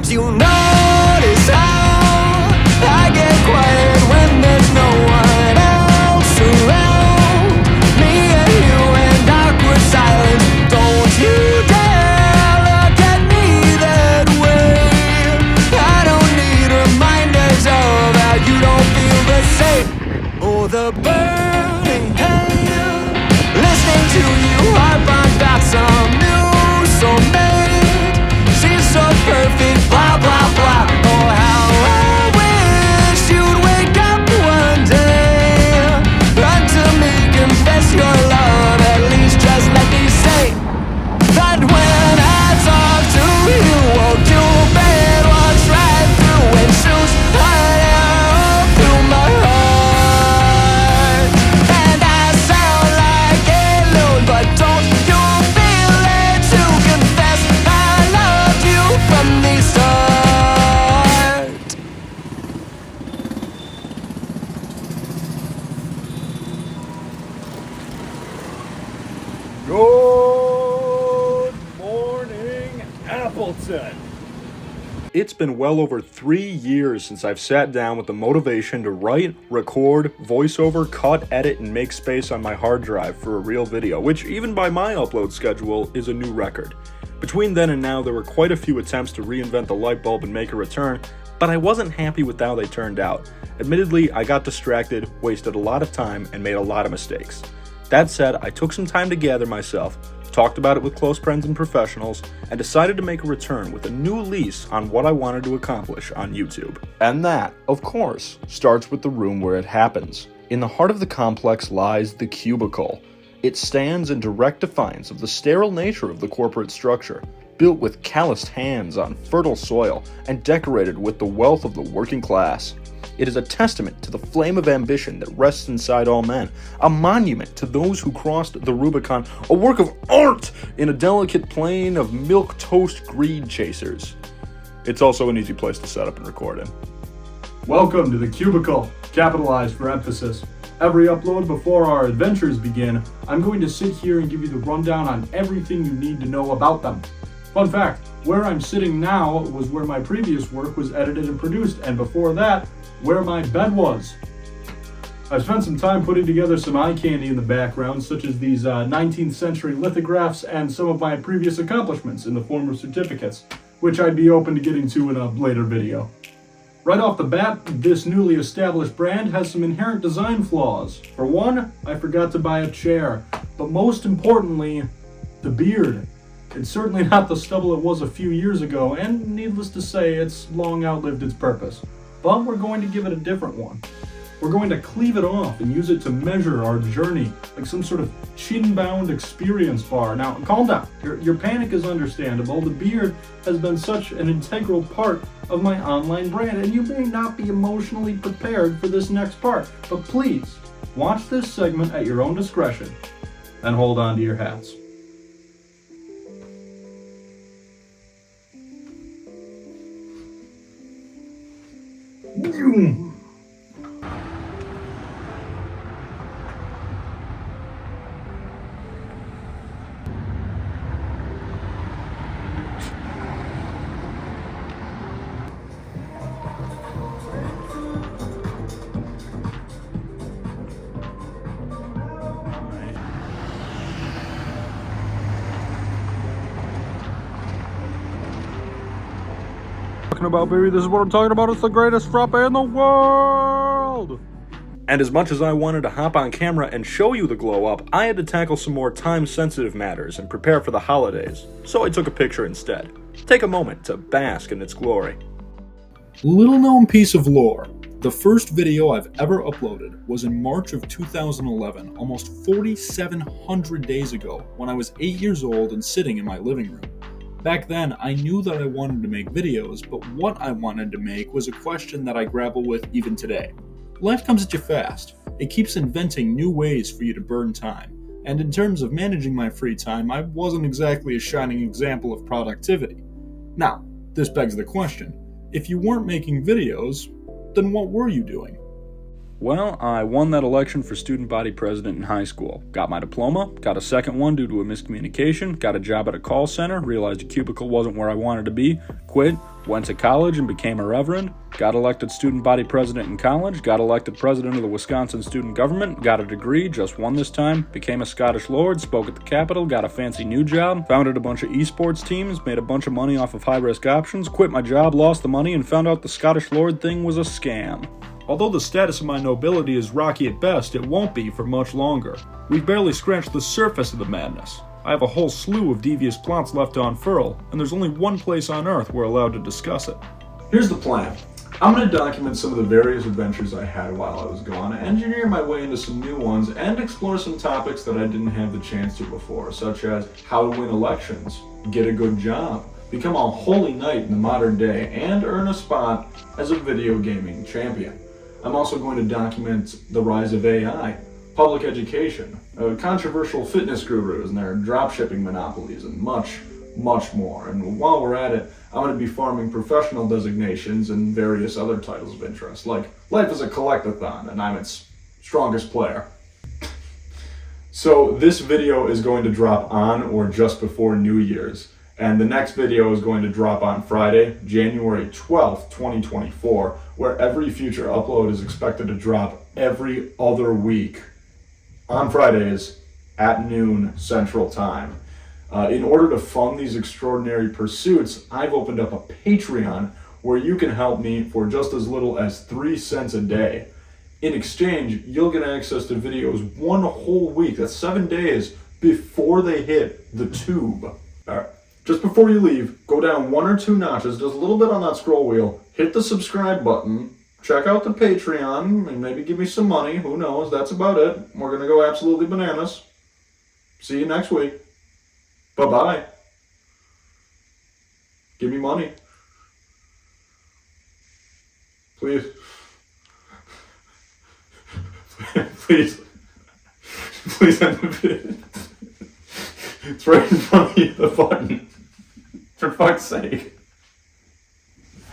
Don't you notice how I get quiet when there's no one else around? Me and you and awkward silence. Don't you dare look at me that way. I don't need reminders of how you don't feel the same. Oh, the burning hail, listening to you harp on about some new soulmate. She's so perfect, blah blah blah. Oh, how I wish you'd wake up one day. Run to me, confess your love. At least just let me say that when I talk to you, won't you bed walks right through and shoots an arrow through my heart. And I sound like a loon, but don't you feel it to confess I loved you from the start? Good morning, Appleton. It's been well over 3 years since I've sat down with the motivation to write, record, voiceover, cut, edit, and make space on my hard drive for a real video, which even by my upload schedule is a new record. Between then and now, there were quite a few attempts to reinvent the light bulb and make a return, but I wasn't happy with how they turned out. Admittedly, I got distracted, wasted a lot of time, and made a lot of mistakes. That said, I took some time to gather myself, talked about it with close friends and professionals, and decided to make a return with a new lease on what I wanted to accomplish on YouTube. And that, of course, starts with the room where it happens. In the heart of the complex lies the cubicle. It stands in direct defiance of the sterile nature of the corporate structure, built with calloused hands on fertile soil and decorated with the wealth of the working class. It is a testament to the flame of ambition that rests inside all men, a monument to those who crossed the Rubicon, a work of art in a delicate plane of milquetoast greed chasers. It's also an easy place to set up and record in. Welcome to the Cubicle, capitalized for emphasis. Every upload before our adventures begin, I'm going to sit here and give you the rundown on everything you need to know about them. Fun fact, where I'm sitting now was where my previous work was edited and produced, and before that, where my bed was. I've spent some time putting together some eye candy in the background, such as these 19th century lithographs and some of my previous accomplishments in the form of certificates, which I'd be open to getting to in a later video. Right off the bat, this newly established brand has some inherent design flaws. For one, I forgot to buy a chair, but most importantly, the beard. It's certainly not the stubble it was a few years ago, and needless to say, it's long outlived its purpose. But we're going to give it a different one. We're going to cleave it off and use it to measure our journey, like some sort of chin-bound experience bar. Now, calm down. Your panic is understandable. The beard has been such an integral part of my online brand, and you may not be emotionally prepared for this next part. But please, watch this segment at your own discretion, and hold on to your hats. About, baby, this is what I'm talking about. It's the greatest frappe in the world. And as much as I wanted to hop on camera and show you the glow up, I had to tackle some more time-sensitive matters and prepare for the holidays, so I took a picture instead. Take a moment to bask in its glory. Little known piece of lore. The first video I've ever uploaded was in March of 2011, almost 4,700 days ago, when I was 8 years old and sitting in my living room. Back then, I knew that I wanted to make videos, but what I wanted to make was a question that I grapple with even today. Life comes at you fast. It keeps inventing new ways for you to burn time. And in terms of managing my free time, I wasn't exactly a shining example of productivity. Now, this begs the question, if you weren't making videos, then what were you doing? Well, I won that election for student body president in high school. Got my diploma, got a second one due to a miscommunication, got a job at a call center, realized a cubicle wasn't where I wanted to be, quit, went to college and became a reverend, got elected student body president in college, got elected president of the Wisconsin student government, got a degree, just one this time, became a Scottish lord, spoke at the Capitol, got a fancy new job, founded a bunch of esports teams, made a bunch of money off of high-risk options, quit my job, lost the money, and found out the Scottish lord thing was a scam. Although the status of my nobility is rocky at best, it won't be for much longer. We've barely scratched the surface of the madness. I have a whole slew of devious plots left to unfurl, and there's only one place on Earth we're allowed to discuss it. Here's the plan. I'm going to document some of the various adventures I had while I was gone, engineer my way into some new ones, and explore some topics that I didn't have the chance to before, such as how to win elections, get a good job, become a holy knight in the modern day, and earn a spot as a video gaming champion. I'm also going to document the rise of AI, public education, controversial fitness gurus and their dropshipping monopolies, and much, much more. And while we're at it, I'm going to be farming professional designations and various other titles of interest, like Life is a Collectathon, and I'm its strongest player. So this video is going to drop on or just before New Year's. And the next video is going to drop on Friday, January 12th, 2024, where every future upload is expected to drop every other week on Fridays at noon Central Time. In order to fund these extraordinary pursuits, I've opened up a Patreon where you can help me for just as little as 3 cents a day. In exchange, you'll get access to videos one whole week, that's 7 days, before they hit the tube. All right. Just before you leave, go down 1 or 2 notches, just a little bit on that scroll wheel, hit the subscribe button, check out the Patreon, and maybe give me some money, who knows, that's about it. We're gonna go absolutely bananas. See you next week. Bye-bye. Give me money. Please. Please. Please end the video. It's right in front of you, the button. For fuck's sake.